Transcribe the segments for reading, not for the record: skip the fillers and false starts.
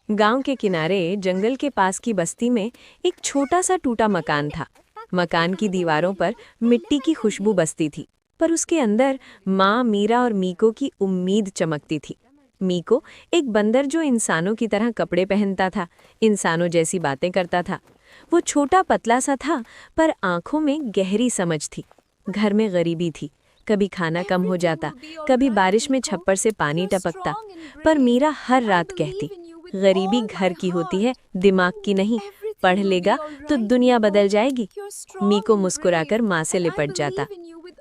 गांव के किनारे जंगल के पास की बस्ती में एक छोटा सा टूटा मकान था। मकान की दीवारों पर मिट्टी की खुशबू बसती थी, पर उसके अंदर माँ मीरा और मीको की उम्मीद चमकती थी। मीको एक बंदर जो इंसानों की तरह कपड़े पहनता था, इंसानों जैसी बातें करता था। वो छोटा पतला सा था, पर आंखों में गहरी समझ थी। घर में गरीबी थी, कभी खाना कम हो जाता, कभी बारिश में छप्पर से पानी टपकता। पर मीरा हर रात कहती, गरीबी घर की होती है, दिमाग की नहीं। पढ़ लेगा तो दुनिया बदल जाएगी। मीको मुस्कुराकर माँ से लिपट जाता।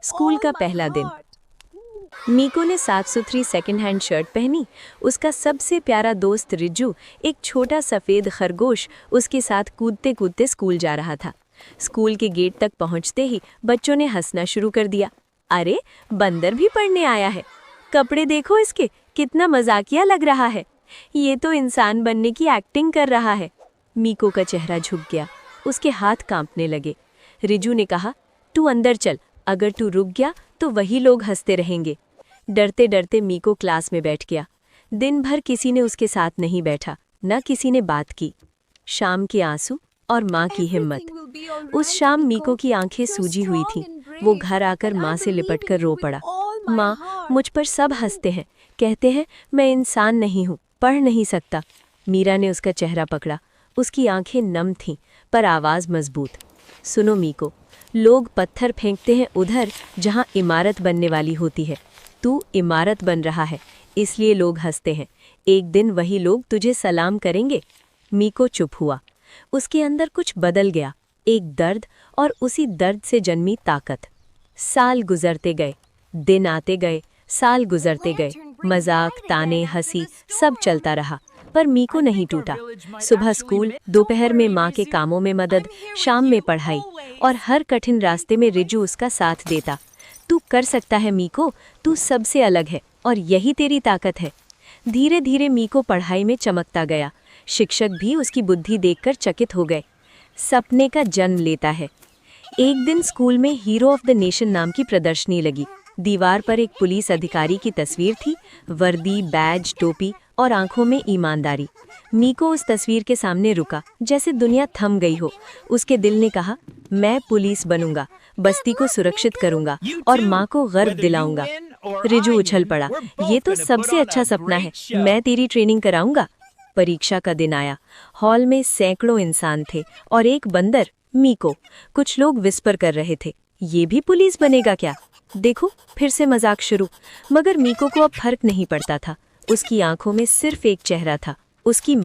स्कूल का पहला दिन। मीको ने साफ सुथरी सेकंड हैंड शर्ट पहनी। उसका सबसे प्यारा दोस्त रिज्जू, एक छोटा सफ़ेद खरगोश, उसके साथ कूदते कूदते स्कूल जा रहा था। स्कूल के गेट तक पहुंचते ही बच्चों ने हंसना शुरू कर दिया। अरे, बंदर भी पढ़ने आया है। कपड़े देखो इसके, कितना मजाकिया लग रहा है। ये तो इंसान बनने की एक्टिंग कर रहा है। मीको का चेहरा झुक गया, उसके हाथ कांपने लगे। रिजू ने कहा, तू अंदर चल, अगर तू रुक गया तो वही लोग हंसते रहेंगे। डरते डरते मीको क्लास में बैठ गया। दिन भर किसी ने उसके साथ नहीं बैठा, न किसी ने बात की। शाम के आंसू और माँ की हिम्मत। उस शाम मीको की आंखें सूजी हुई थीं। वो घर आकर माँ से लिपटकर रो पड़ा। माँ, मुझ पर सब हंसते हैं, कहते हैं मैं इंसान नहीं हूँ, पढ़ नहीं सकता। मीरा ने उसका चेहरा पकड़ा। उसकी आंखें नम थीं, पर आवाज़ मजबूत। सुनो मीको, लोग पत्थर फेंकते हैं उधर जहाँ इमारत बनने वाली होती है। तू इमारत बन रहा है, इसलिए लोग हंसते हैं। एक दिन वही लोग तुझे सलाम करेंगे। मीको चुप हुआ। उसके अंदर कुछ बदल गया, एक दर्द, और उसी दर्द से जन्मी ताकत। साल गुजरते गए, दिन आते गए, साल गुजरते गए। मजाक, ताने, हंसी सब चलता रहा, पर मीको नहीं टूटा। सुबह स्कूल, दोपहर में माँ के कामों में मदद, शाम में पढ़ाई, और हर कठिन रास्ते में रिजू उसका साथ देता। तू कर सकता है मीको, तू सबसे अलग है, और यही तेरी ताकत है। धीरे धीरे मीको पढ़ाई में चमकता गया। शिक्षक भी उसकी बुद्धि देखकर चकित हो गए। सपने का जन्म लेता है। एक दिन स्कूल में हीरो ऑफ द नेशन नाम की प्रदर्शनी लगी। दीवार पर एक पुलिस अधिकारी की तस्वीर थी, वर्दी, बैज, टोपी और आंखों में ईमानदारी। मीको उस तस्वीर के सामने रुका, जैसे दुनिया थम गई हो। उसके दिल ने कहा, मैं पुलिस बनूंगा, बस्ती को सुरक्षित करूंगा और माँ को गर्व दिलाऊंगा। रिजू उछल पड़ा, ये तो सबसे अच्छा सपना है, मैं तेरी ट्रेनिंग कराऊंगा। परीक्षा का दिन आया। हॉल में सैकड़ों इंसान थे और एक बंदर, मीको। कुछ लोग विस्पर कर रहे थे, ये भी पुलिस बनेगा क्या? देखो, फिर से मजाक शुरू। मगर मीको को अब फर्क नहीं पड़ता था। उसकी आंखों में सिर्फ एक चेहरा था, उसकी